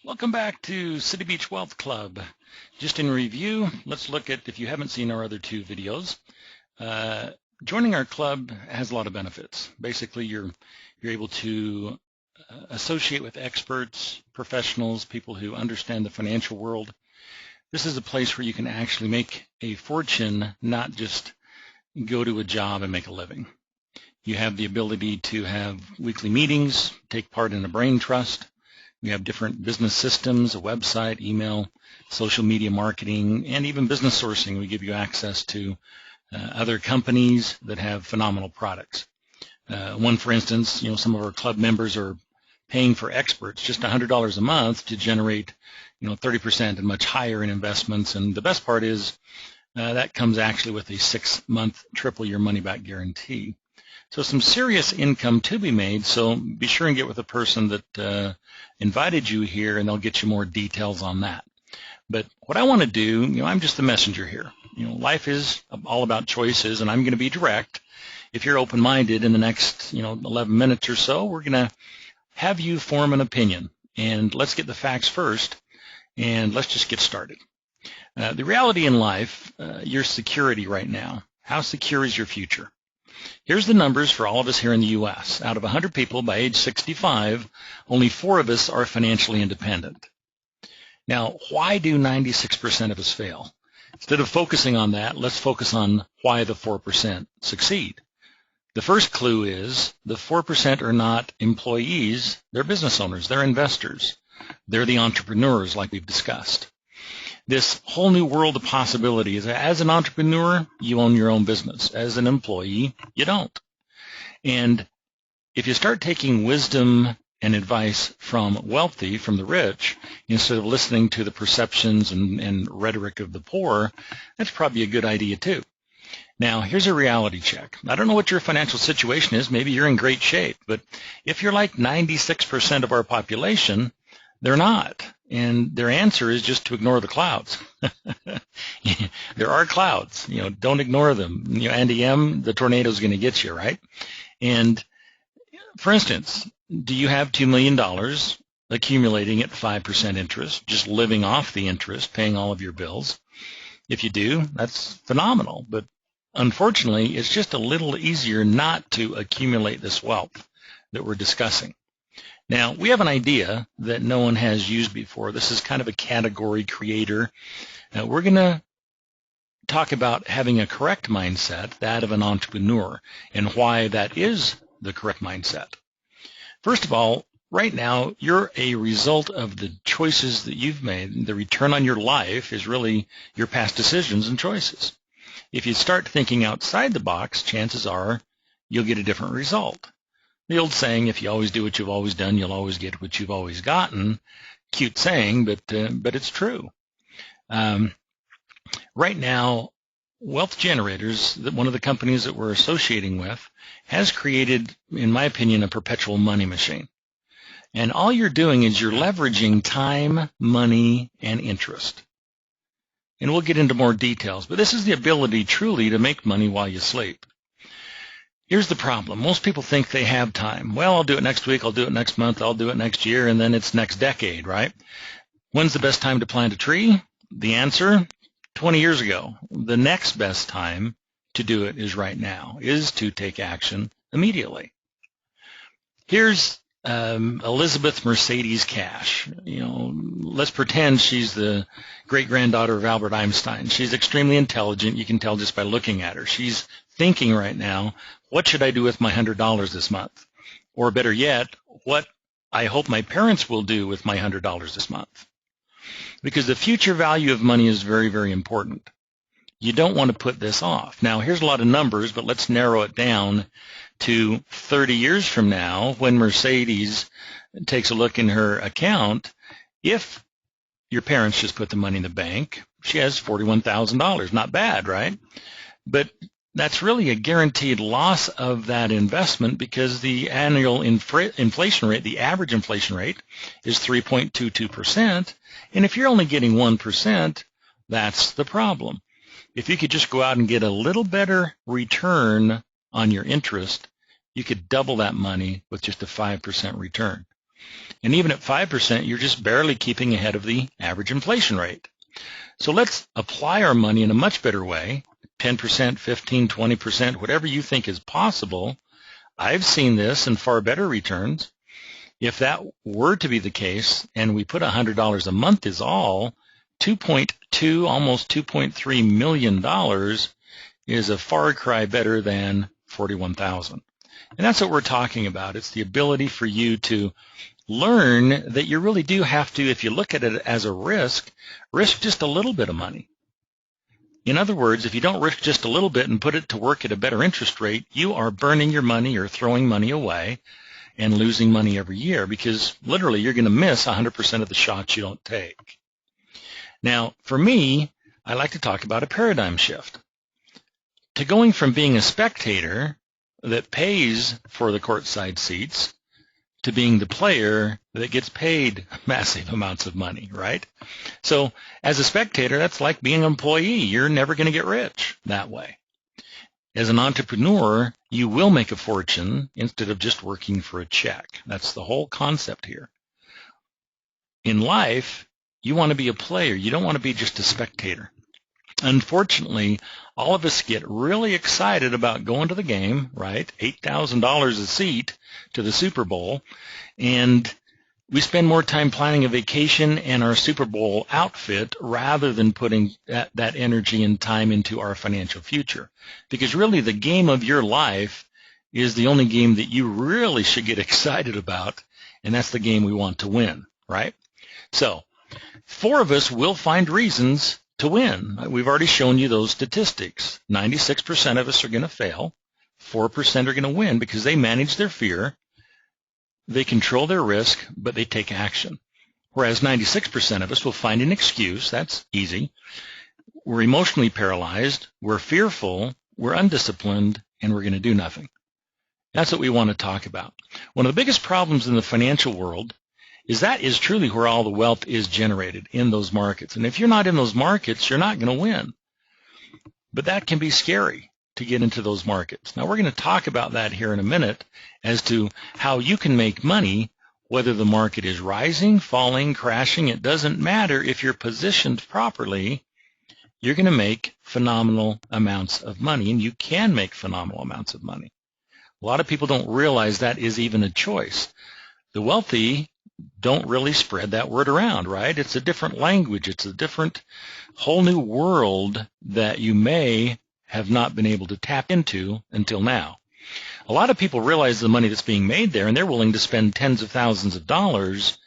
Welcome back to City Beach Wealth Club. Just in review, let's look at, if you haven't seen our other two videos, joining our club has a lot of benefits. Basically, you're able to associate with experts, professionals, people who understand the financial world. This is a place where you can actually make a fortune, not just go to a job and make a living. You have the ability to have weekly meetings, take part in a brain trust. We have different business systems, a website, email, social media marketing, and even business sourcing. We give you access to other companies that have phenomenal products. One, for instance, some of our club members are paying for experts just $100 a month to generate, 30% and much higher in investments. And the best part is that comes actually with a 6-month triple your money back guarantee. So some serious income to be made, so be sure and get with the person that invited you here, and they'll get you more details on that. But what I want to do, I'm just the messenger here. Life is all about choices, and I'm going to be direct. If you're open-minded in the next, 11 minutes or so, we're going to have you form an opinion. And let's get the facts first, and let's just get started. The reality in life, your security right now, how secure is your future? Here's the numbers for all of us here in the U.S. Out of 100 people by age 65, only 4 of us are financially independent. Now, why do 96% of us fail? Instead of focusing on that, let's focus on why the 4% succeed. The first clue is the 4% are not employees, they're business owners, they're investors. They're the entrepreneurs like we've discussed. This whole new world of possibilities. As an entrepreneur, you own your own business. As an employee, you don't. And if you start taking wisdom and advice from wealthy, from the rich, instead of listening to the perceptions and rhetoric of the poor, that's probably a good idea too. Now, here's a reality check. I don't know what your financial situation is. Maybe you're in great shape. But if you're like 96% of our population, they're not. And their answer is just to ignore the clouds. There are clouds. Don't ignore them. Andy M., the tornado is going to get you, right? And for instance, do you have $2 million accumulating at 5% interest, just living off the interest, paying all of your bills? If you do, that's phenomenal. But unfortunately, it's just a little easier not to accumulate this wealth that we're discussing. Now, we have an idea that no one has used before. This is kind of a category creator. We're going to talk about having a correct mindset, that of an entrepreneur, and why that is the correct mindset. First of all, right now, you're a result of the choices that you've made. The return on your life is really your past decisions and choices. If you start thinking outside the box, chances are you'll get a different result. The old saying, if you always do what you've always done, you'll always get what you've always gotten. Cute saying, but it's true. Right now, Wealth Generators, one of the companies that we're associating with, has created, in my opinion, a perpetual money machine. And all you're doing is you're leveraging time, money, and interest. And we'll get into more details, but this is the ability truly to make money while you sleep. Here's the problem. Most people think they have time. Well, I'll do it next week, I'll do it next month, I'll do it next year, and then it's next decade, right? When's the best time to plant a tree? The answer, 20 years ago. The next best time to do it is right now, is to take action immediately. Here's Elizabeth Mercedes Cash. Let's pretend she's the great-granddaughter of Albert Einstein. She's extremely intelligent. You can tell just by looking at her. She's thinking right now, what should I do with my $100 this month? Or better yet, what I hope my parents will do with my $100 this month. Because the future value of money is very, very important. You don't want to put this off. Now, here's a lot of numbers, but let's narrow it down to 30 years from now when Mercedes takes a look in her account. If your parents just put the money in the bank, she has $41,000. Not bad, right? But that's really a guaranteed loss of that investment because the annual inflation rate, the average inflation rate, is 3.22%. And if you're only getting 1%, that's the problem. If you could just go out and get a little better return on your interest, you could double that money with just a 5% return. And even at 5%, you're just barely keeping ahead of the average inflation rate. So let's apply our money in a much better way, 10%, 15, 20%, whatever you think is possible. I've seen this in far better returns. If that were to be the case, and we put $100 a month is all, 2.2, almost $2.3 million is a far cry better than 41,000. And that's what we're talking about. It's the ability for you to learn that you really do have to, if you look at it as a risk just a little bit of money. In other words, if you don't risk just a little bit and put it to work at a better interest rate, you are burning your money or throwing money away and losing money every year, because literally you're going to miss 100% of the shots you don't take. Now, for me, I like to talk about a paradigm shift. To going from being a spectator that pays for the courtside seats to being the player that gets paid massive amounts of money, right? So as a spectator, that's like being an employee. You're never going to get rich that way. As an entrepreneur, you will make a fortune instead of just working for a check. That's the whole concept here. In life, you want to be a player. You don't want to be just a spectator. Unfortunately, all of us get really excited about going to the game, right? $8,000 a seat to the Super Bowl, and we spend more time planning a vacation and our Super Bowl outfit rather than putting that energy and time into our financial future. Because really the game of your life is the only game that you really should get excited about, and that's the game we want to win, right? So 4 of us will find reasons to win. We've already shown you those statistics. 96% of us are going to fail. 4% are going to win because they manage their fear, they control their risk, but they take action. Whereas 96% of us will find an excuse. That's easy. We're emotionally paralyzed, we're fearful, we're undisciplined, and we're going to do nothing. That's what we want to talk about. One of the biggest problems in the financial world is that is truly where all the wealth is generated, in those markets. And if you're not in those markets, you're not going to win. But that can be scary to get into those markets. Now, we're going to talk about that here in a minute as to how you can make money, whether the market is rising, falling, crashing. It doesn't matter. If you're positioned properly, you're going to make phenomenal amounts of money, and you can make phenomenal amounts of money. A lot of people don't realize that is even a choice. The wealthy don't really spread that word around, right? It's a different language. It's a different, whole new world that you may have not been able to tap into until now. A lot of people realize the money that's being made there, and they're willing to spend tens of thousands of dollars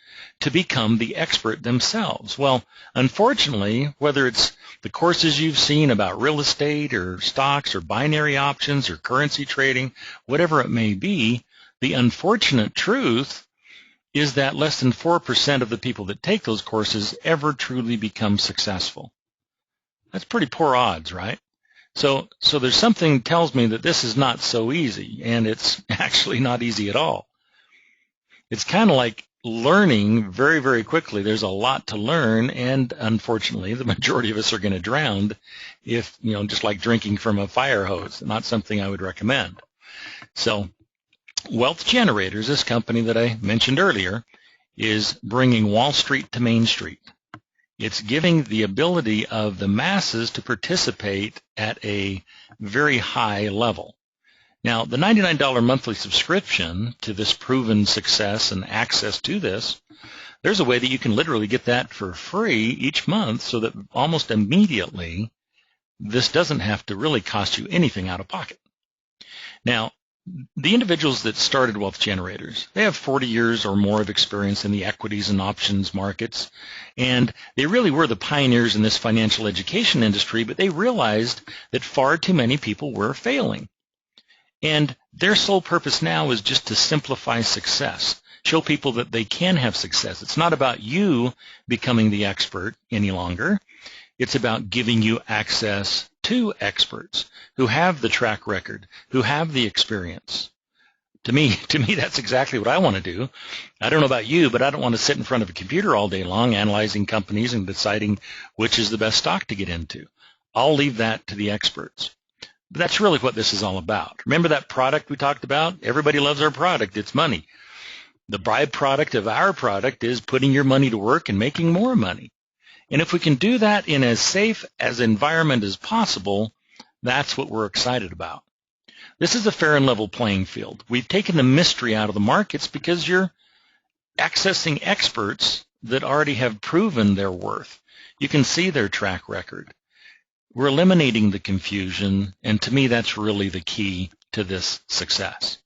to become the expert themselves. Well, unfortunately, whether it's the courses you've seen about real estate or stocks or binary options or currency trading, whatever it may be, the unfortunate truth is that less than 4% of the people that take those courses ever truly become successful. That's pretty poor odds, right? So there's something tells me that this is not so easy, and it's actually not easy at all. It's kind of like learning very, very quickly. There's a lot to learn, and unfortunately, the majority of us are going to drown if, just like drinking from a fire hose. Not something I would recommend. So Wealth Generators, this company that I mentioned earlier, is bringing Wall Street to Main Street. It's giving the ability of the masses to participate at a very high level. Now, the $99 monthly subscription to this proven success and access to this, there's a way that you can literally get that for free each month, so that almost immediately this doesn't have to really cost you anything out of pocket. Now, the individuals that started Wealth Generators, they have 40 years or more of experience in the equities and options markets, and they really were the pioneers in this financial education industry, but they realized that far too many people were failing. And their sole purpose now is just to simplify success, show people that they can have success. It's not about you becoming the expert any longer. It's about giving you access to experts who have the track record, who have the experience. To me, that's exactly what I want to do. I don't know about you, but I don't want to sit in front of a computer all day long analyzing companies and deciding which is the best stock to get into. I'll leave that to the experts. But that's really what this is all about. Remember that product we talked about? Everybody loves our product. It's money. The byproduct of our product is putting your money to work and making more money. And if we can do that in as safe as environment as possible, that's what we're excited about. This is a fair and level playing field. We've taken the mystery out of the markets because you're accessing experts that already have proven their worth. You can see their track record. We're eliminating the confusion, and to me, that's really the key to this success.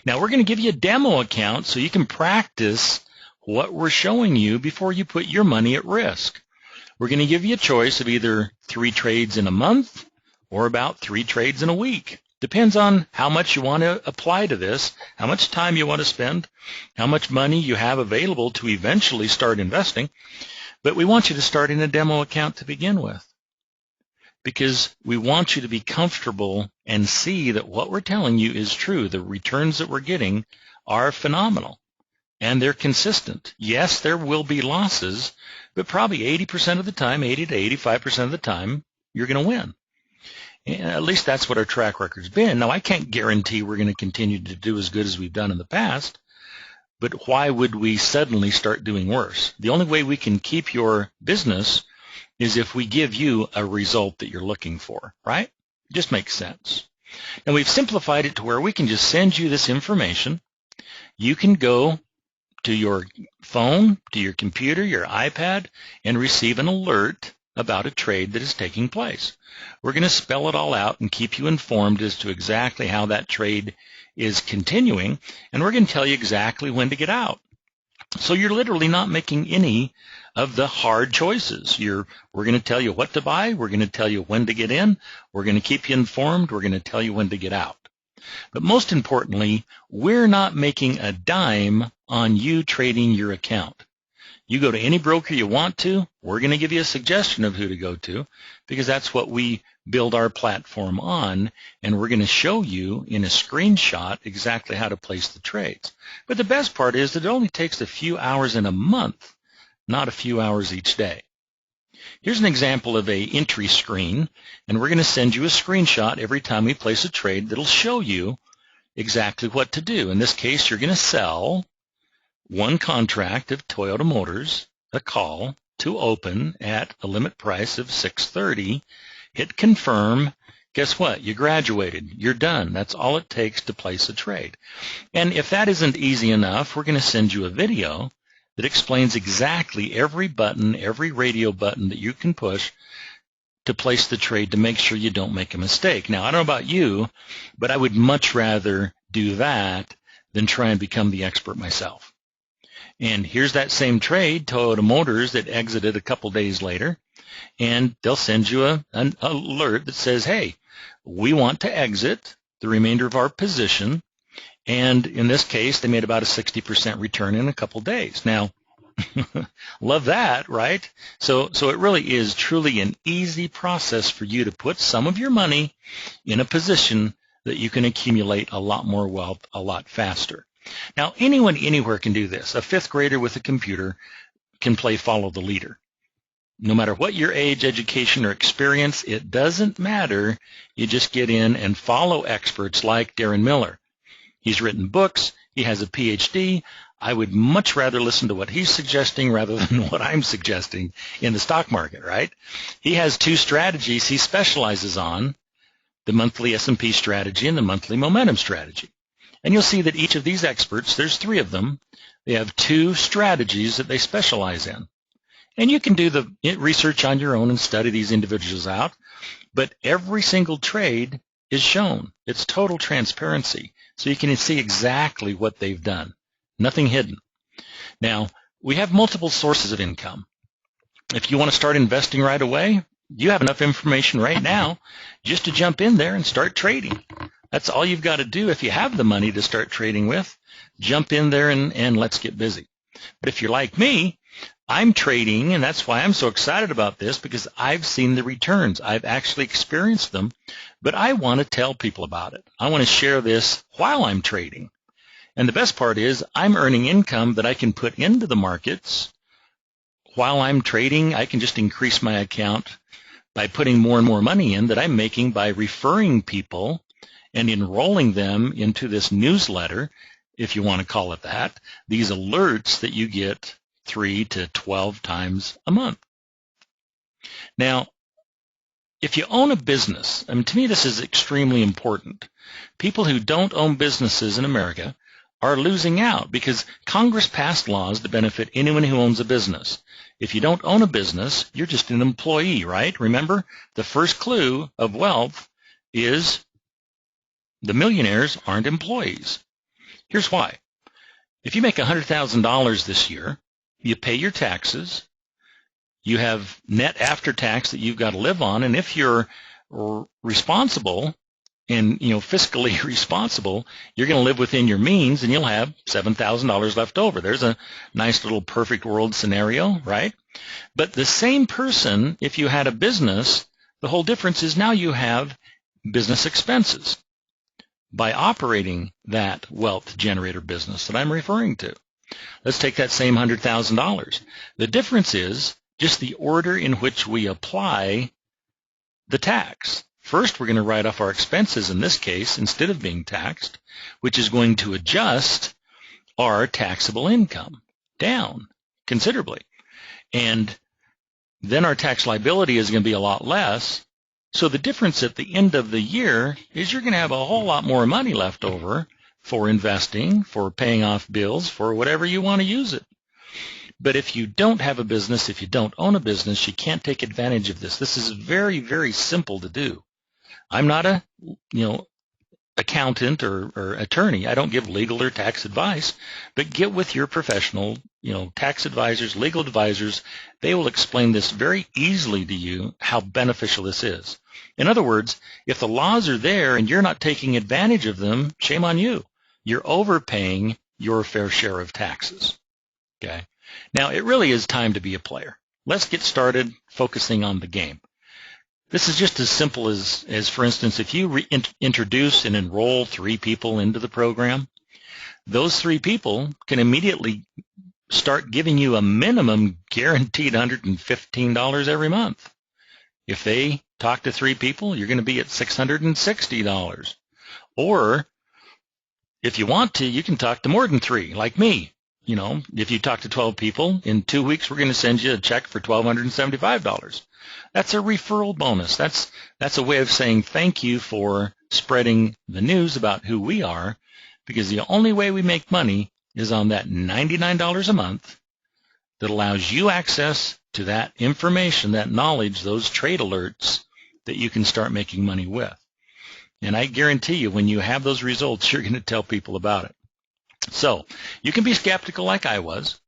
Now, we're going to give you a demo account so you can practice what we're showing you before you put your money at risk. We're going to give you a choice of either 3 trades in a month or about 3 trades in a week. Depends on how much you want to apply to this, how much time you want to spend, how much money you have available to eventually start investing. But we want you to start in a demo account to begin with, because we want you to be comfortable and see that what we're telling you is true. The returns that we're getting are phenomenal, and they're consistent. Yes, there will be losses, but probably 80% of the time, 80 to 85% of the time, you're going to win. And at least that's what our track record's been. Now, I can't guarantee we're going to continue to do as good as we've done in the past, but why would we suddenly start doing worse? The only way we can keep your business is if we give you a result that you're looking for, right? It just makes sense. Now, we've simplified it to where we can just send you this information. You can go to your phone, to your computer, your iPad, and receive an alert about a trade that is taking place. We're going to spell it all out and keep you informed as to exactly how that trade is continuing, and we're going to tell you exactly when to get out. So you're literally not making any of the hard choices. We're going to tell you what to buy. We're going to tell you when to get in. We're going to keep you informed. We're going to tell you when to get out. But most importantly, we're not making a dime on you trading your account. You go to any broker you want to. We're going to give you a suggestion of who to go to, because that's what we build our platform on, and we're going to show you in a screenshot exactly how to place the trades. But the best part is that it only takes a few hours in a month, not a few hours each day. Here's an example of an entry screen, and we're going to send you a screenshot every time we place a trade that'll show you exactly what to do. In this case, you're going to sell 1 contract of Toyota Motors, a call to open at a limit price of $630. Hit confirm. Guess what? You graduated. You're done. That's all it takes to place a trade. And if that isn't easy enough, we're going to send you a video that explains exactly every button, every radio button that you can push to place the trade to make sure you don't make a mistake. Now, I don't know about you, but I would much rather do that than try and become the expert myself. And here's that same trade, Toyota Motors, that exited a couple days later, and they'll send you an alert that says, hey, we want to exit the remainder of our position, and in this case, they made about a 60% return in a couple days. Now, love that, right? So it really is truly an easy process for you to put some of your money in a position that you can accumulate a lot more wealth a lot faster. Now, anyone anywhere can do this. A 5th grader with a computer can play follow the leader. No matter what your age, education, or experience, it doesn't matter. You just get in and follow experts like Darren Miller. He's written books. He has a PhD. I would much rather listen to what he's suggesting rather than what I'm suggesting in the stock market, right? He has 2 strategies he specializes on, the monthly S&P strategy and the monthly momentum strategy. And you'll see that each of these experts, there's 3 of them, they have 2 strategies that they specialize in. And you can do the research on your own and study these individuals out, but every single trade is shown. It's total transparency, so you can see exactly what they've done. Nothing hidden. Now, we have multiple sources of income. If you want to start investing right away, you have enough information right now just to jump in there and start trading. That's all you've got to do. If you have the money to start trading with, jump in there and let's get busy. But if you're like me, I'm trading, and that's why I'm so excited about this, because I've seen the returns. I've actually experienced them, but I want to tell people about it. I want to share this while I'm trading. And the best part is I'm earning income that I can put into the markets. While I'm trading, I can just increase my account by putting more and more money in that I'm making by referring people and enrolling them into this newsletter. if you want to call it that, these alerts that you get 3 to 12 times a month. Now, if you own a business, I mean, to me this is extremely important. People who don't own businesses in America are losing out because Congress passed laws to benefit anyone who owns a business. If you don't own a business, you're just an employee, right? Remember, the first clue of wealth is the millionaires aren't employees. Here's why. If you make $100,000 this year, you pay your taxes, you have net after tax that you've got to live on, and if you're responsible and fiscally responsible, you're going to live within your means and you'll have $7,000 left over. There's a nice little perfect world scenario, right? But the same person, if you had a business, the whole difference is now you have business expenses by operating that wealth generator business that I'm referring to. Let's take that same $100,000. The difference is just the order in which we apply the tax. First, we're going to write off our expenses in this case instead of being taxed, which is going to adjust our taxable income down considerably. And then our tax liability is going to be a lot less. So the difference at the end of the year is you're going to have a whole lot more money left over for investing, for paying off bills, for whatever you want to use it. But if you don't have a business, if you don't own a business, you can't take advantage of this. This is very, very simple to do. I'm not a, accountant or attorney. I don't give legal or tax advice, but get with your professional, tax advisors, legal advisors. They will explain this very easily to you how beneficial this is. In other words, if the laws are there and you're not taking advantage of them, shame on you. You're overpaying your fair share of taxes. Okay. Now, it really is time to be a player. Let's get started focusing on the game. This is just as simple as for instance, if you introduce and enroll 3 people into the program, those 3 people can immediately start giving you a minimum guaranteed $115 every month. If they talk to 3 people, you're going to be at $660. Or if you want to, you can talk to more than 3, like me. If you talk to 12 people, in 2 weeks, we're going to send you a check for $1,275. That's a referral bonus. That's a way of saying thank you for spreading the news about who we are, because the only way we make money is on that $99 a month that allows you access to that information, that knowledge, those trade alerts that you can start making money with. And I guarantee you, when you have those results, you're going to tell people about it. So you can be skeptical like I was.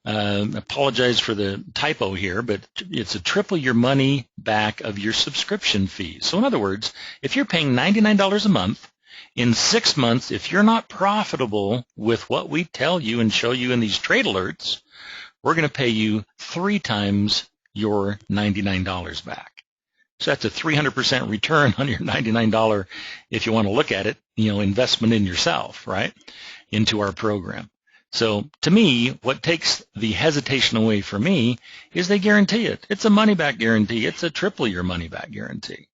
Apologize for the typo here, but it's a triple your money back of your subscription fees. So in other words, if you're paying $99 a month, in 6 months, if you're not profitable with what we tell you and show you in these trade alerts, we're going to pay you 3 times your $99 back. So that's a 300% return on your $99 if you want to look at it, investment in yourself, right, into our program. So to me, what takes the hesitation away from me is they guarantee it. It's a money-back guarantee. It's a triple your money-back guarantee.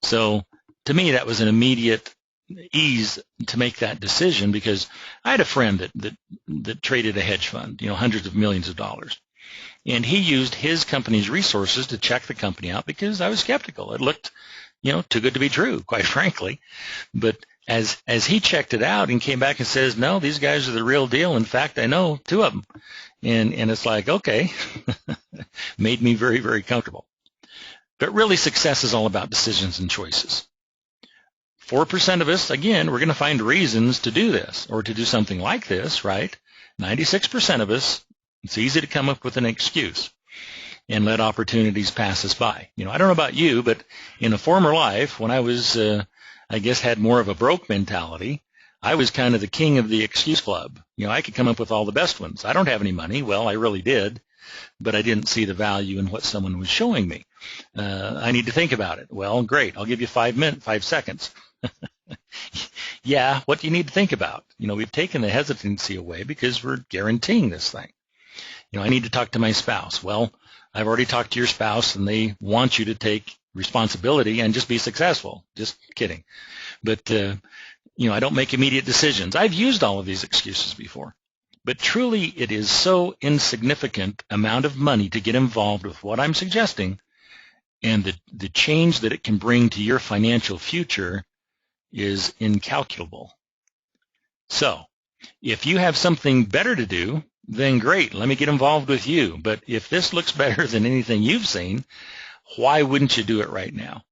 So to me, that was an immediate ease to make that decision, because I had a friend that traded a hedge fund, hundreds of millions of dollars. And he used his company's resources to check the company out because I was skeptical. It looked, too good to be true, quite frankly. But as he checked it out and came back and says, no, these guys are the real deal. In fact, I know 2 of them. And it's like, okay, made me very, very comfortable. But really, success is all about decisions and choices. 4% of us, again, we're going to find reasons to do this or to do something like this, right? 96% of us, it's easy to come up with an excuse and let opportunities pass us by. I don't know about you, but in a former life, when I was, I guess, had more of a broke mentality, I was kind of the king of the excuse club. I could come up with all the best ones. I don't have any money. Well, I really did, but I didn't see the value in what someone was showing me. I need to think about it. Well, great. I'll give you 5 seconds. Yeah, what do you need to think about? We've taken the hesitancy away because we're guaranteeing this thing. I need to talk to my spouse. Well, I've already talked to your spouse, and they want you to take responsibility and just be successful. Just kidding. But I don't make immediate decisions. I've used all of these excuses before. But truly, it is so insignificant amount of money to get involved with what I'm suggesting, and the change that it can bring to your financial future is incalculable. So, if you have something better to do, then great, let me get involved with you. But if this looks better than anything you've seen, why wouldn't you do it right now?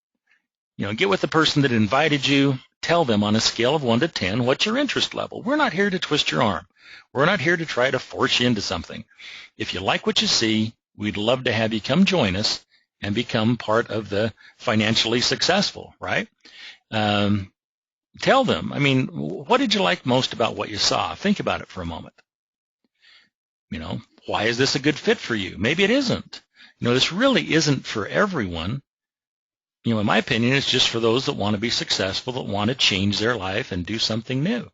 Get with the person that invited you. Tell them on a scale of 1 to 10 what's your interest level. We're not here to twist your arm. We're not here to try to force you into something. If you like what you see, we'd love to have you come join us and become part of the financially successful, right? Tell them, what did you like most about what you saw? Think about it for a moment. Why is this a good fit for you? Maybe it isn't. This really isn't for everyone. In my opinion, it's just for those that want to be successful, that want to change their life and do something new.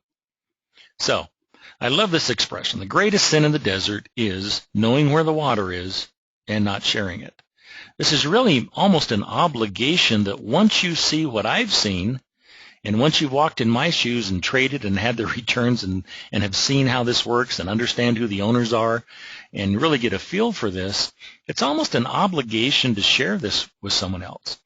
So, I love this expression. The greatest sin in the desert is knowing where the water is and not sharing it. This is really almost an obligation that once you see what I've seen, and once you've walked in my shoes and traded and had the returns and have seen how this works and understand who the owners are and really get a feel for this, it's almost an obligation to share this with someone else.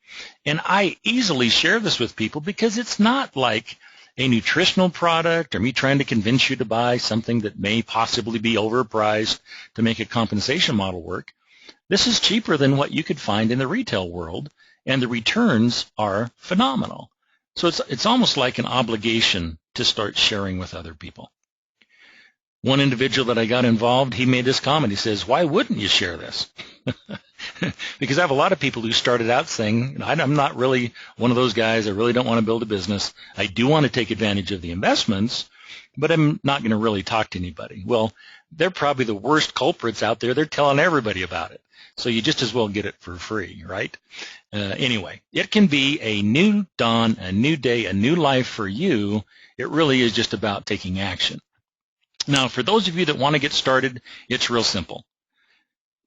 And I easily share this with people because it's not like a nutritional product or me trying to convince you to buy something that may possibly be overpriced to make a compensation model work. This is cheaper than what you could find in the retail world, and the returns are phenomenal. So it's almost like an obligation to start sharing with other people. One individual that I got involved, he made this comment. He says, why wouldn't you share this? Because I have a lot of people who started out saying, I'm not really one of those guys. I really don't want to build a business. I do want to take advantage of the investments, but I'm not going to really talk to anybody. Well, they're probably the worst culprits out there. They're telling everybody about it. So you just as well get it for free, right? Anyway, it can be a new dawn, a new day, a new life for you. It really is just about taking action. Now, for those of you that want to get started, it's real simple.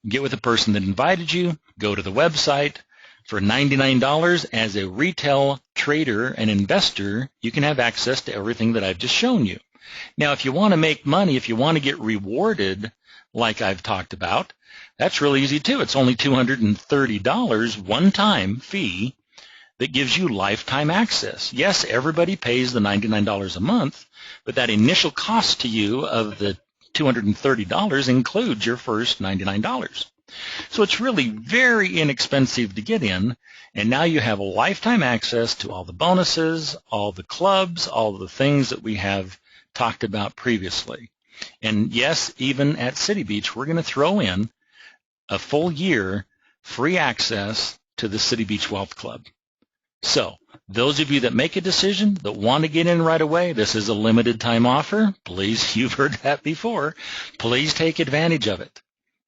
Get with the person that invited you, go to the website. For $99 as a retail trader and investor, you can have access to everything that I've just shown you. Now, if you want to make money, if you want to get rewarded like I've talked about, that's really easy too. It's only $230 one-time fee that gives you lifetime access. Yes, everybody pays the $99 a month, but that initial cost to you of the $230 includes your first $99. So it's really very inexpensive to get in, and now you have lifetime access to all the bonuses, all the clubs, all the things that we have talked about previously. And yes, even at City Beach, we're going to throw in a full year free access to the City Beach Wealth Club. So those of you that make a decision, that want to get in right away, this is a limited time offer. Please, you've heard that before. Please take advantage of it.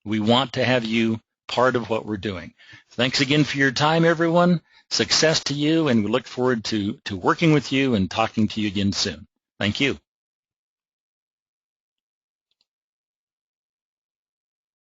We want to have you part of what we're doing. Thanks again for your time, everyone. Success to you, and we look forward to working with you and talking to you again soon. Thank you.